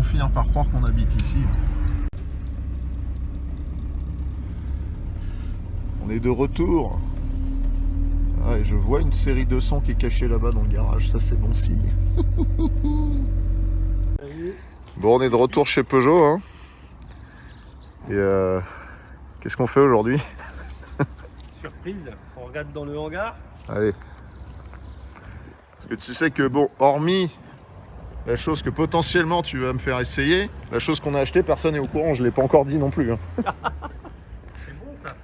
vont finir par croire qu'on habite ici. On est de retour. Ah, et je vois une série 200 qui est cachée là-bas dans le garage, ça c'est bon signe. Bon, on est de retour chez Peugeot. Hein. Et qu'est-ce qu'on fait aujourd'hui? Surprise, on regarde dans le hangar. Allez. Parce que tu sais que bon, hormis la chose que potentiellement tu vas me faire essayer, la chose qu'on a achetée, personne n'est au courant, je ne l'ai pas encore dit non plus. Hein. C'est bon ça.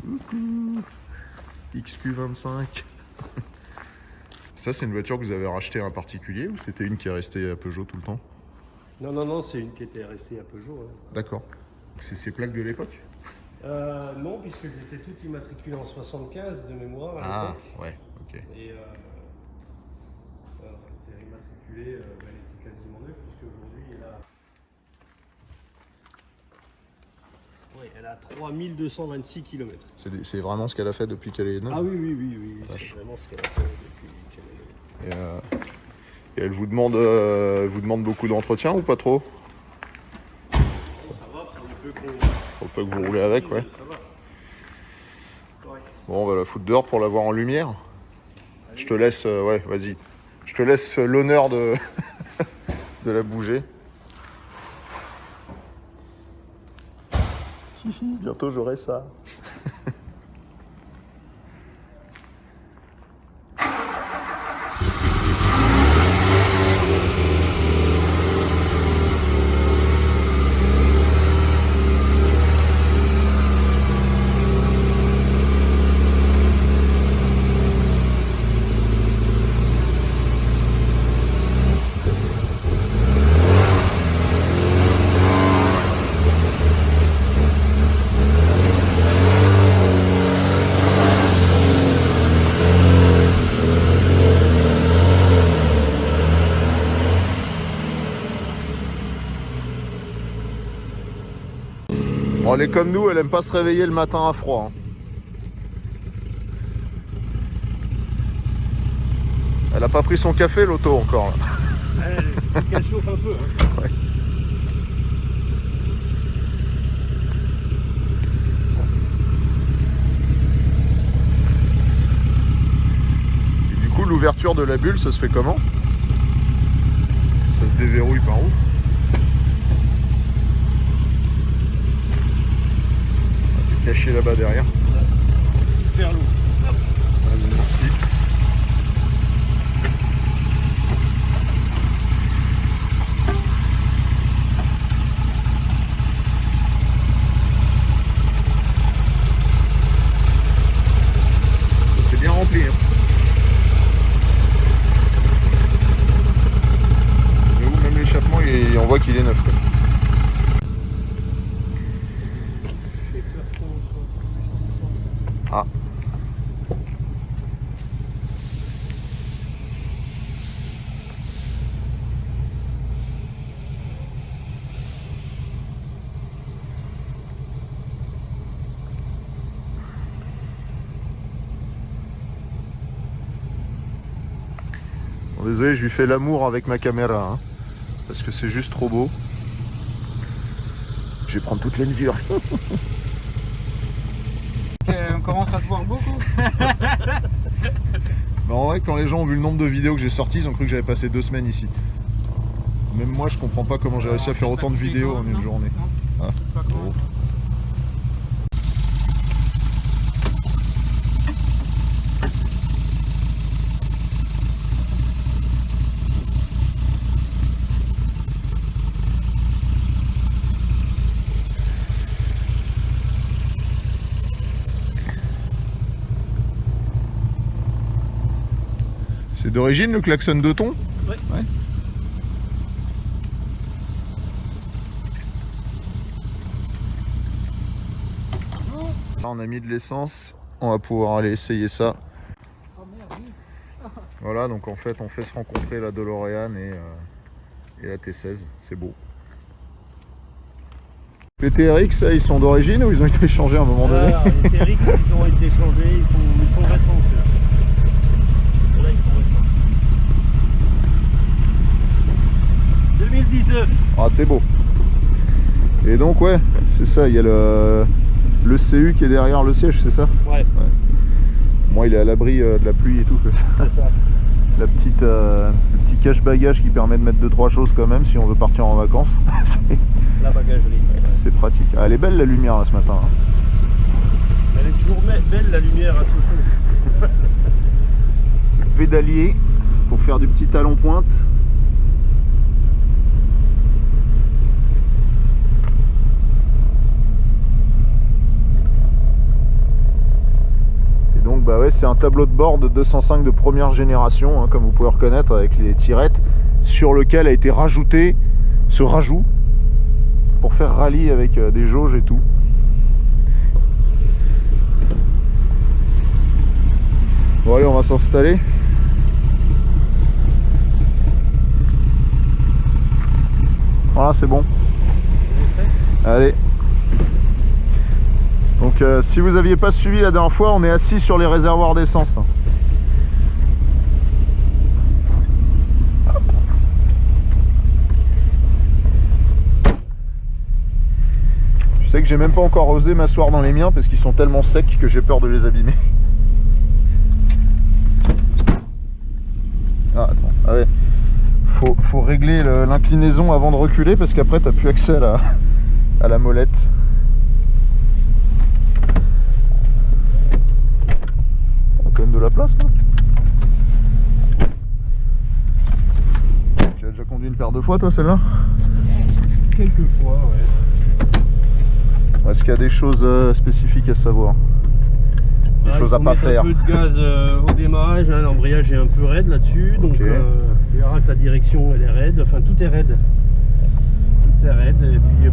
Coucou XQ25. Ça c'est une voiture que vous avez rachetée à un particulier ou c'était une qui est restée à Peugeot tout le temps? Non, c'est une qui était restée à Peugeot. Hein. D'accord. C'est ces plaques de l'époque? Non, puisqu'elles étaient toutes immatriculées en 75 de mémoire à l'époque. Ouais, ok. Et elles étaient immatriculées, elle était quasiment neuve, puisqu'aujourd'hui elle a 3226 km. C'est vraiment ce qu'elle a fait depuis qu'elle est neuve? Ah oui, c'est vraiment ce qu'elle a fait depuis qu'elle est neuve. Et elle vous demande beaucoup d'entretien ou pas trop? Ça va, Pour peu que vous roulez avec, ouais. Ça va. Correct. Bon, on va la foutre dehors pour la voir en lumière. Allez. Je te laisse, ouais, vas-y. Je te laisse l'honneur de, de la bouger. Hihi, bientôt j'aurai ça. Bon, elle est comme nous, elle aime pas se réveiller le matin à froid. Hein. Elle a pas pris son café l'auto encore. Là. Elle chauffe un peu. Hein. Ouais. Et du coup, l'ouverture de la bulle, ça se fait comment? Ça se déverrouille par où? Caché là-bas derrière. Super lourd. Allez, merci. C'est bien rempli. Hein. Mais où même l'échappement, on voit qu'il est neuf. Quoi. Ah. Bon, désolé, je lui fais l'amour avec ma caméra, hein, parce que c'est juste trop beau. Je vais prendre toutes les mesures. On commence à te voir beaucoup. Bah en vrai, quand les gens ont vu le nombre de vidéos que j'ai sorties, ils ont cru que j'avais passé 2 semaines ici. Même moi, je comprends pas comment j'ai réussi à faire autant de vidéos en une journée. Ah. Oh. C'est d'origine le klaxon de thon? Ouais. Là, on a mis de l'essence, on va pouvoir aller essayer ça. Oh merde, oui. Voilà, donc en fait, on fait se rencontrer la DeLorean et la T16, c'est beau. Les TRX, ils sont d'origine ou ils ont été changés à un moment donné? Alors, les TRX, ils ont été changés, ils sont récents. 2019. Ah, c'est beau. Et donc, ouais, c'est ça, il y a le CU qui est derrière le siège, c'est ça? Ouais. Moi, il est à l'abri de la pluie et tout. C'est ça. Le petit cache-bagage qui permet de mettre 2-3 choses quand même si on veut partir en vacances. La bagagerie. C'est pratique. Ah, elle est belle la lumière là, ce matin. Elle est toujours belle la lumière à Sochaux. Pédalier pour faire du petit talon pointe. Et donc bah ouais, c'est un tableau de bord de 205 de première génération, hein, comme vous pouvez reconnaître avec les tirettes, sur lequel a été rajouté ce rajout pour faire rallye avec des jauges et tout. Bon allez, on va s'installer. Voilà, c'est bon. Allez. Donc si vous n'aviez pas suivi la dernière fois, on est assis sur les réservoirs d'essence. Je sais que j'ai même pas encore osé m'asseoir dans les miens parce qu'ils sont tellement secs que j'ai peur de les abîmer. Ah attends, ah ouais. Faut régler l'inclinaison avant de reculer parce qu'après t'as plus accès à la molette. On a quand même de la place quoi. Tu as déjà conduit une paire de fois toi celle-là? Quelques fois, ouais. Est-ce qu'il y a des choses spécifiques à savoir? Des choses à pas faire? Un peu de gaz au démarrage, hein, l'embrayage est un peu raide là-dessus, donc Okay. tu verras que la direction elle est raide, enfin tout est raide. Tout est raide, et puis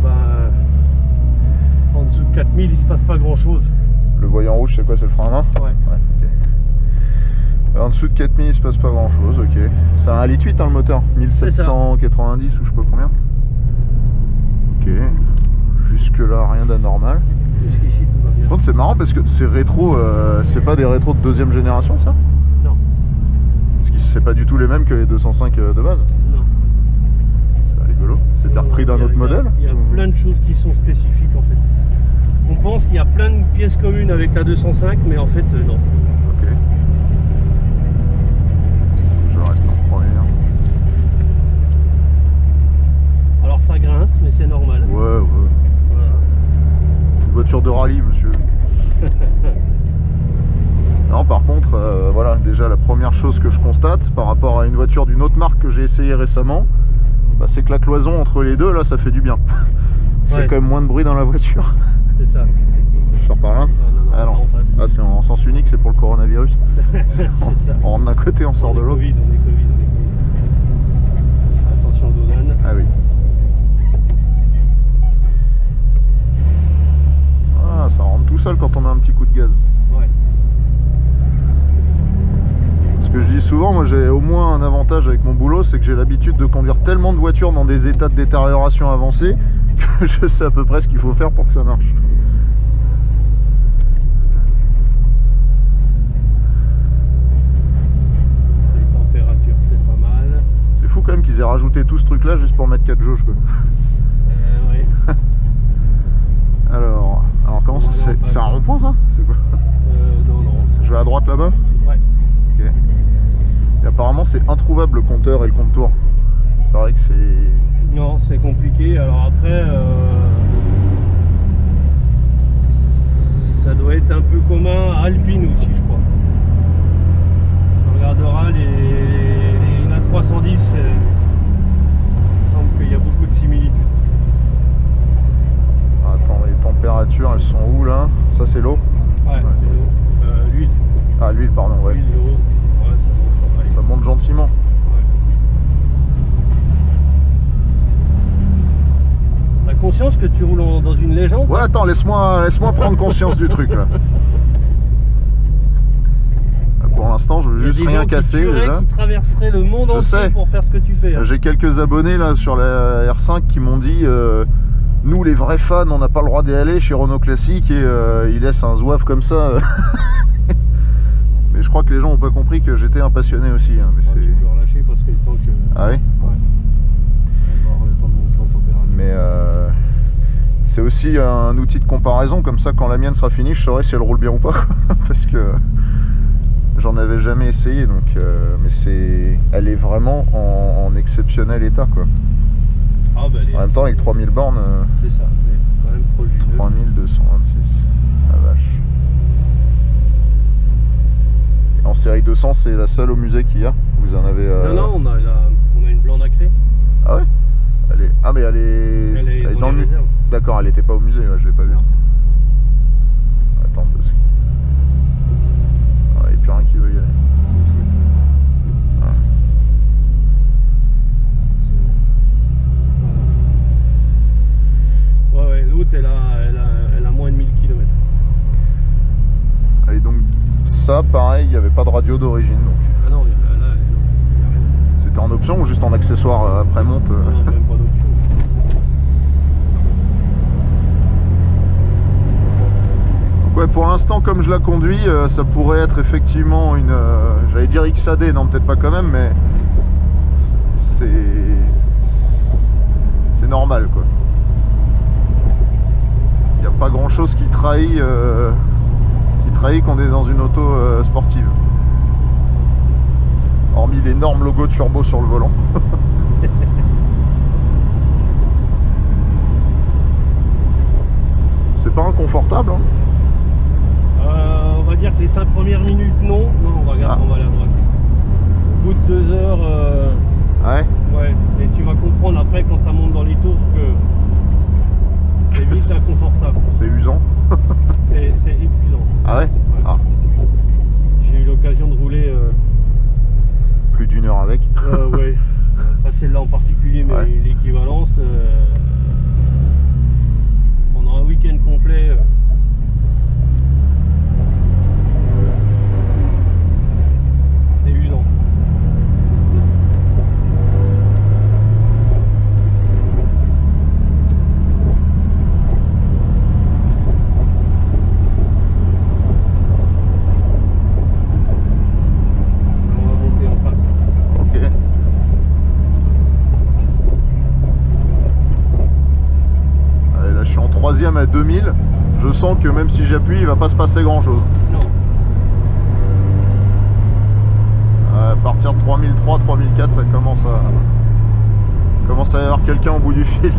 en dessous de 4000 il se passe pas grand chose. Le voyant rouge c'est quoi? C'est le frein à main? Ouais. En dessous de 4000 il se passe pas grand chose, ok. C'est un 1,8 litre hein, le moteur, 1790 ou je sais pas combien. Ok, jusque là rien d'anormal. Jusqu'ici tout va bien. Par contre c'est marrant parce que ces rétros, c'est pas des rétros de deuxième génération ça? Non. Parce que c'est pas du tout les mêmes que les 205 de base. Non. C'est rigolo. C'était repris d'un autre modèle? Il y a plein de choses qui sont spécifiques en fait. On pense qu'il y a plein de pièces communes avec la 205, mais en fait non. Ok. Je reste en première. Alors ça grince, mais c'est normal. Ouais, ouais. Voilà. Une voiture de rallye, monsieur. Non, par contre, voilà, déjà la première chose que je constate par rapport à une voiture d'une autre marque que j'ai essayé récemment, bah, c'est que la cloison entre les deux, là, ça fait du bien. Parce qu'il y a quand même moins de bruit dans la voiture. C'est ça. Je sors par là? Non, Ah non. on passe. Ah, c'est en sens unique, c'est pour le coronavirus. C'est ça. On rentre d'un côté, on sort de l'autre. On est Covid. Attention aux douanes. Ah oui. Ah, ça rentre tout seul quand on a un petit coup de gaz. Ouais. Ce que je dis souvent, moi j'ai au moins un avantage avec mon boulot, c'est que j'ai l'habitude de conduire tellement de voitures dans des états de détérioration avancés que je sais à peu près ce qu'il faut faire pour que ça marche. Les températures, c'est pas mal. C'est fou quand même qu'ils aient rajouté tout ce truc là juste pour mettre 4 jauges quoi. Oui. Alors comment ça, c'est un rond-point ça? C'est quoi? Non. Je vais à droite là-bas? Ouais. Ok. Et apparemment c'est introuvable le compteur et le compte-tour. Il paraît que c'est... Non, c'est compliqué. Alors après, ça doit être un peu commun à Alpine aussi, je crois. On regardera les NA 310, il semble qu'il y a beaucoup de similitudes. Attends, les températures elles sont où là? Ça c'est l'eau? Ouais, l'huile. Ah l'huile pardon, ouais. L'huile, l'eau. Ouais, ça va. Ça monte gentiment. Ouais. T'as conscience que tu roules dans une légende? Ouais, attends, laisse-moi prendre conscience du truc là. Pour l'instant, je veux juste rien casser déjà. Qui traverserait le monde Je entier sais. pour faire ce que tu fais. Hein. J'ai quelques abonnés là sur la R5 qui m'ont dit nous les vrais fans, on n'a pas le droit d'y aller chez Renault Classique et ils laissent un zouave comme ça. Mais je crois que les gens n'ont pas compris que j'étais un passionné aussi. Hein, mais Tu peux relâcher parce que le temps que... Ah oui? Ouais. Mais c'est aussi un outil de comparaison, comme ça quand la mienne sera finie, je saurai si elle roule bien ou pas. Parce que j'en avais jamais essayé, donc mais elle est vraiment en exceptionnel état, quoi. Ah, bah, En même temps, avec 3000 bornes, c'est ça, elle est quand même proche du neuf. 3226, la vache. Et en série 200, c'est la seule au musée qu'il y a. Vous en avez Non, on a une blanc nacrée. Ah ouais, ah mais elle est dans le musée. D'accord, elle était pas au musée, ouais, je l'ai pas vu. Attends, parce que... il n'y a plus rien qui veut y aller. Ouais, l'autre elle a moins de 1000 km. Et donc ça, pareil, il n'y avait pas de radio d'origine. Donc. Ah non, là, il y a rien. C'était en option ou juste en accessoire après monte Non, même pas d'option. Ouais, pour l'instant, comme je la conduis, ça pourrait être effectivement une... j'allais dire XAD, non peut-être pas quand même, mais c'est normal, quoi. Il n'y a pas grand-chose qui trahit qu'on est dans une auto sportive. Hormis l'énorme logo turbo sur le volant. C'est pas inconfortable, hein. On va dire que les 5 premières minutes, non. Non, on va aller à droite. Au bout de 2 heures, ouais. Et tu vas comprendre après, quand ça monte dans les tours, que c'est vite inconfortable. C'est usant. C'est épuisant. Ah ouais, ah. J'ai eu l'occasion de rouler... plus d'1 heure avec. Ouais. Pas celle-là en particulier, mais l'équivalence. Pendant un week-end complet... c'est usant. On va monter en face. Ok. Allez, là je suis en 3ème à 2000. Je sens que même si j'appuie, il va pas se passer grand chose. Non. À partir de 3003, 3004, ça commence à y avoir quelqu'un au bout du fil.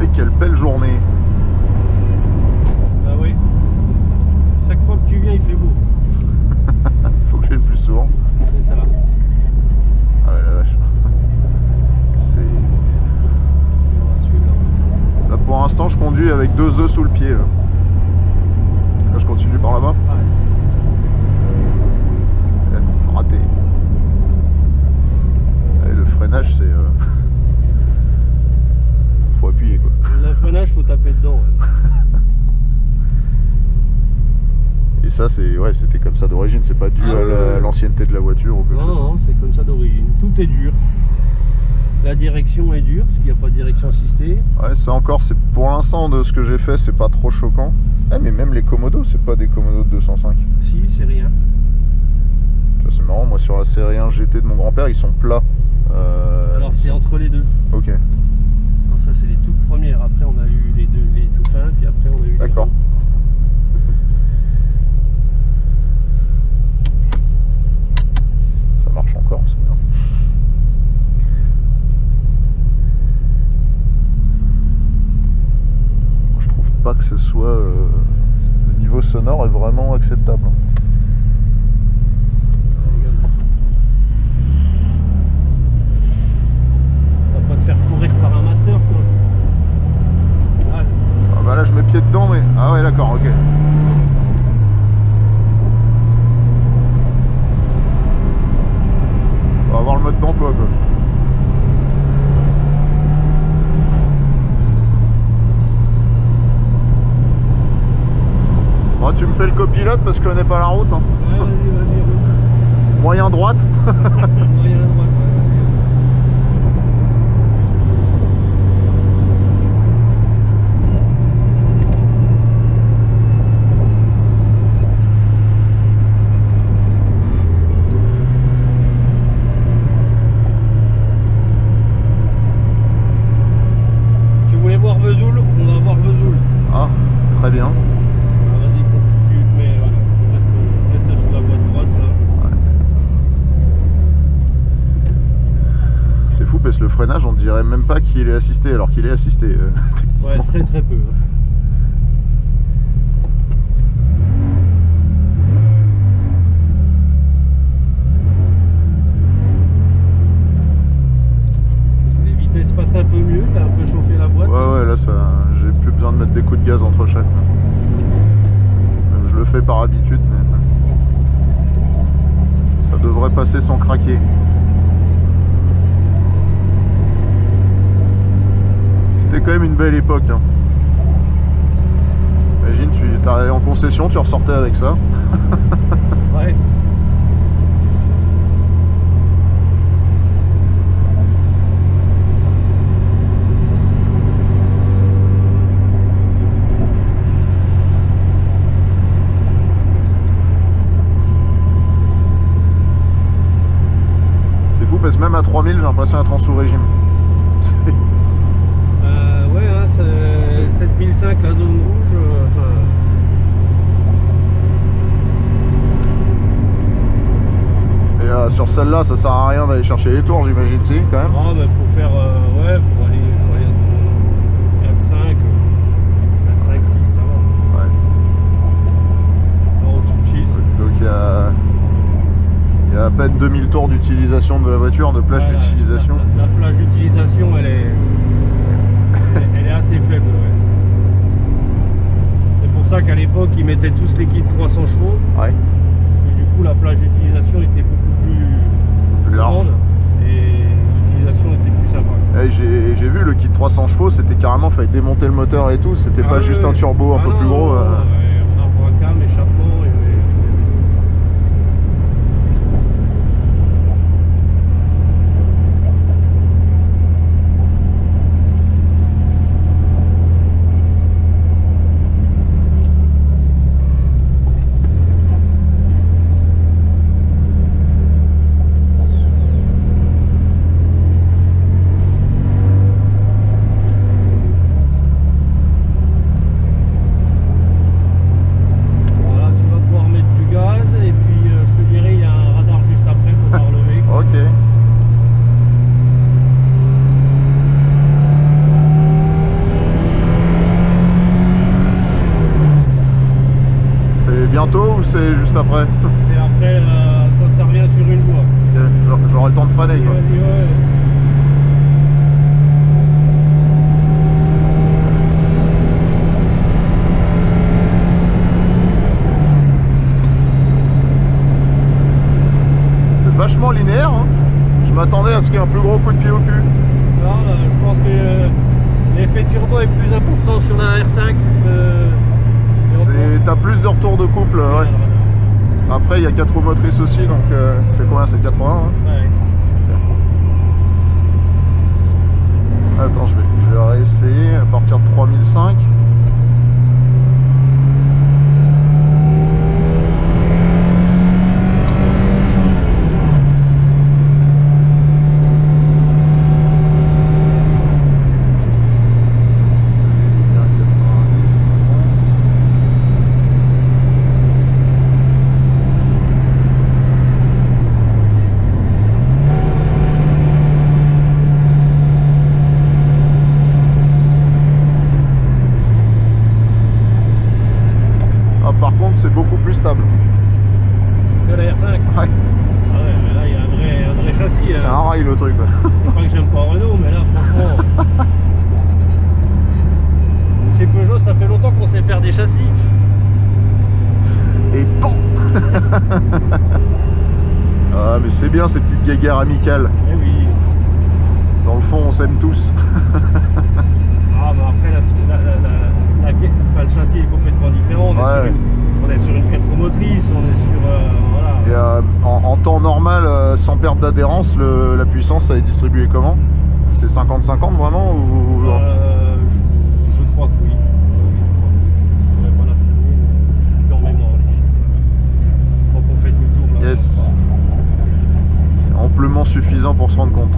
Et quelle belle journée. Bah oui. Chaque fois que tu viens, il fait beau. Faut que je vienne plus souvent. C'est ça. Ah ouais, la vache. Là, pour l'instant, je conduis avec 2 œufs sous le pied. Là, je continue par là-bas. Ouais. Raté. Et le freinage, c'est... faut appuyer, quoi. Le freinage, faut taper dedans. Ouais. Et ça, c'était comme ça d'origine. C'est pas dû à l'ancienneté de la voiture ou quelque chose. Non, c'est comme ça d'origine. Tout est dur. La direction est dure, parce qu'il n'y a pas de direction assistée. Ouais, ça encore, c'est pour l'instant de ce que j'ai fait, c'est pas trop choquant. Mais même les Komodo, c'est pas des Komodo de 205. Si, c'est rien. Ça, c'est marrant, moi sur la série 1 GT de mon grand-père, ils sont plats. Alors c'est entre les deux. Ok. Non, ça c'est les toutes premières. Après on a eu les tout fins, puis après on a eu. D'accord. Ça marche encore, c'est bien. Pas que ce soit le niveau sonore est vraiment acceptable. Ça va pas te faire courir par un master, quoi. Ah bah là je mets pied dedans, mais ah ouais, d'accord, ok. On va avoir le mode d'emploi, quoi. Bon, tu me fais le copilote parce que je connais pas la route. Hein. Ouais, vas-y. Moyen droite. Moyen droite, ouais. freinage, on dirait même pas qu'il est assisté alors qu'il est assisté. Ouais, très très peu. Les vitesses passent un peu mieux, t'as un peu chauffé la boîte. Ouais, là, j'ai plus besoin de mettre des coups de gaz entre chaque. Même je le fais par habitude, mais ça devrait passer sans craquer. C'était quand même une belle époque. Hein. Imagine, tu allé en concession, tu ressortais avec ça. Ouais. C'est fou parce que même à 3000, j'ai l'impression d'être en sous-régime. Ouais, hein, c'est 7005 la zone rouge. Et sur celle-là, ça sert à rien d'aller chercher les tours, j'imagine, si, quand même. Ah, mais faut faire. Ouais, faut aller 4-5, 4-5, 6, ça va. Ouais. Non, au-dessus de 6. Donc il y a à peine 2000 tours d'utilisation de la voiture, de plage d'utilisation. La plage d'utilisation, elle est assez faible. Ouais. C'est pour ça qu'à l'époque, ils mettaient tous les kits 300 chevaux. Ouais. Parce que du coup, la plage d'utilisation était beaucoup plus large. grande et l'utilisation était plus sympa. J'ai vu le kit 300 chevaux, c'était carrément, fallait démonter le moteur et tout, c'était pas juste un turbo un peu plus gros. Ouais, arbre à cam, échappement. Bientôt ou c'est juste après? C'est après quand ça revient sur une voie. Okay. J'aurai le temps de freiner quoi. Ouais. C'est vachement linéaire, hein. Je m'attendais à ce qu'il y ait un plus gros coup de pied au cul. Non, je pense que l'effet turbo est plus important sur la R5. T'as plus de retour de couple, ouais. Après il y a 4 roues motrices aussi, donc c'est combien? C'est 80 hein. Ouais. Attends, je vais réessayer à partir de 3005. C'est beaucoup plus stable. Que la R5. Ouais. Ah ouais, mais là il y a un vrai châssis. C'est un rail le truc. C'est pas que j'aime pas Renault, mais là franchement. Chez Peugeot, ça fait longtemps qu'on sait faire des châssis. Et bon. Ah mais c'est bien ces petites guéguerres amicales. Eh oui. Dans le fond on s'aime tous. Ah mais après le châssis est complètement différent. On est sur une rétromotrice, on est sur voilà. Et en temps normal, sans perte d'adhérence, la puissance elle est distribuée comment? C'est 50-50 vraiment ou... Je crois que oui. Je pourrais pas la filmer, mais dans mémoire les chiffres. Quand on fait tout le tour là. Yes. C'est amplement suffisant pour se rendre compte.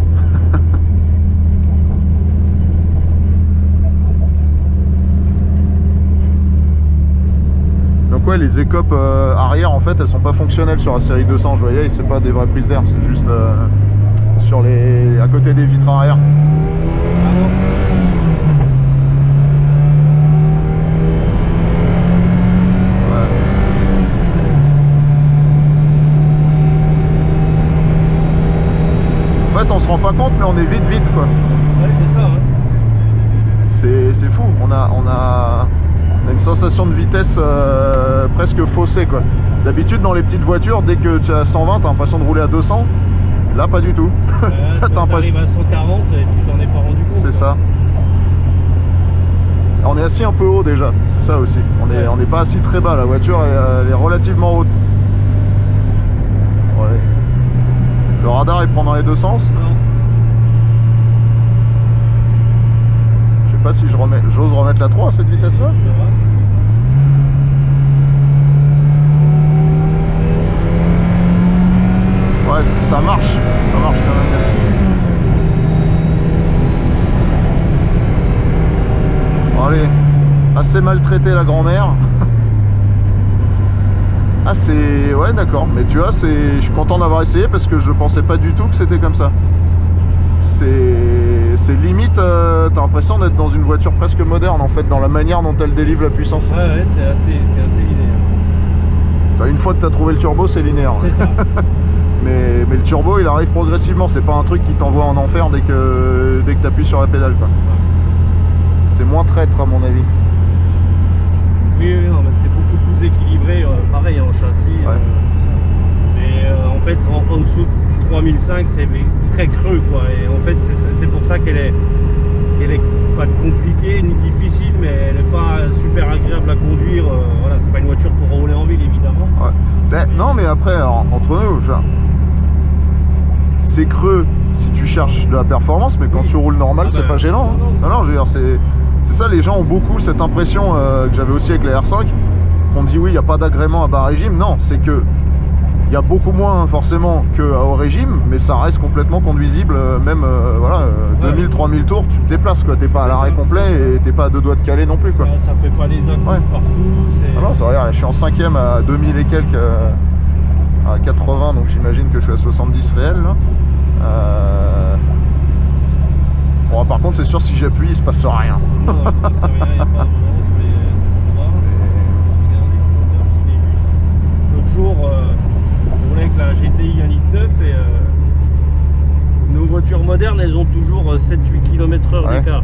Donc ouais, les écopes arrière en fait elles sont pas fonctionnelles sur la série 200, je voyais, c'est pas des vraies prises d'air, c'est juste sur les... à côté des vitres arrière. En fait, on se rend pas compte, mais on est vite quoi. Ouais, c'est ça. Ouais. C'est fou. On a une sensation de vitesse presque faussée quoi. D'habitude, dans les petites voitures, dès que tu as 120, t'as l'impression de rouler à 200. Là, pas du tout. T'arrives à 140 et tu t'en es pas rendu compte. C'est ça. On est assis un peu haut déjà, c'est ça aussi. On n'est pas assis très bas, la voiture elle est relativement haute. Ouais. Le radar il prend dans les deux sens. Non. Je sais pas si j'ose remettre la 3 à cette vitesse là. Ouais, ça marche quand même bien. Bon, allez, assez maltraité la grand-mère. Ah c'est... ouais d'accord, mais tu vois, je suis content d'avoir essayé parce que je pensais pas du tout que c'était comme ça. C'est limite, t'as l'impression d'être dans une voiture presque moderne en fait, dans la manière dont elle délivre la puissance. Ouais, c'est assez linéaire. Bah, une fois que t'as trouvé le turbo, c'est linéaire. C'est ça. mais le turbo il arrive progressivement, c'est pas un truc qui t'envoie en enfer dès que t'appuies sur la pédale quoi. C'est moins traître à mon avis. Oui, non, mais c'est beaucoup plus équilibré, pareil en châssis. Ouais. Mais en fait, en dessous de 3005, c'est très creux, quoi. Et en fait, c'est pour ça qu'elle est pas compliquée ni difficile, mais elle n'est pas super agréable à conduire. Voilà, c'est pas une voiture pour rouler en ville, évidemment. Ouais. Ben, non, mais après, entre nous, c'est creux si tu cherches de la performance, mais quand tu roules normal, c'est pas gênant. Hein. Non, je veux dire, c'est ça, les gens ont beaucoup cette impression que j'avais aussi avec la R5, qu'on dit oui, il n'y a pas d'agrément à bas régime. Non, c'est que il y a beaucoup moins forcément qu'à haut régime, mais ça reste complètement conduisible, même voilà, 2000-3000 tours, tu te déplaces quoi, t'es pas à l'arrêt complet et t'es pas à 2 doigts de caler non plus quoi. Ça fait pas des accoups partout. Ah non, ça regarde, je suis en 5ème à 2000 et quelques, à 80, donc j'imagine que je suis à 70 réel là. Bon, par contre, c'est sûr, si j'appuie, il se passe rien. Non, il se passe rien, il n'y a pas de violence, mais regardez le compteur s'il est juste. L'autre jour, je roulais avec la GTI 1,9 litre et nos voitures modernes, elles ont toujours 7-8 km/h d'écart.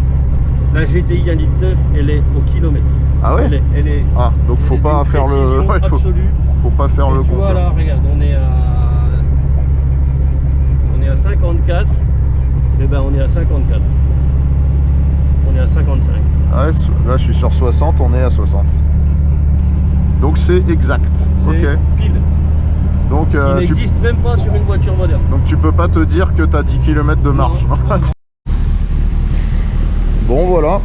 La GTI 1,9 litre, elle est au kilomètre. Ah ouais? Elle est ah, donc faut pas faire le... Ouais, faut pas faire et le... Tu vois là, regarde, on est à 54. Et ben on est à 54. On est à 55. Ouais, là je suis sur 60, on est à 60. Donc c'est exact. C'est pile. Donc, il n'existe même pas sur une voiture moderne. Donc tu peux pas te dire que tu as 10 km de marche. Non. Bon voilà.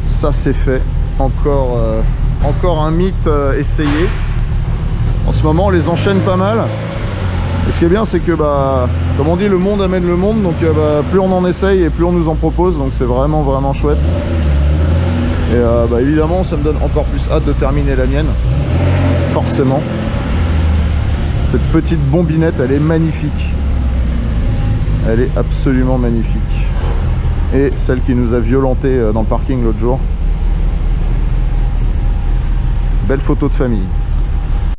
Ça c'est fait. Encore un mythe essayé. En ce moment on les enchaîne pas mal. Et ce qui est bien, c'est que, comme on dit, le monde amène le monde, donc plus on en essaye et plus on nous en propose, donc c'est vraiment chouette. Et évidemment, ça me donne encore plus hâte de terminer la mienne, forcément. Cette petite bombinette, elle est magnifique. Elle est absolument magnifique. Et celle qui nous a violenté dans le parking l'autre jour. Belle photo de famille.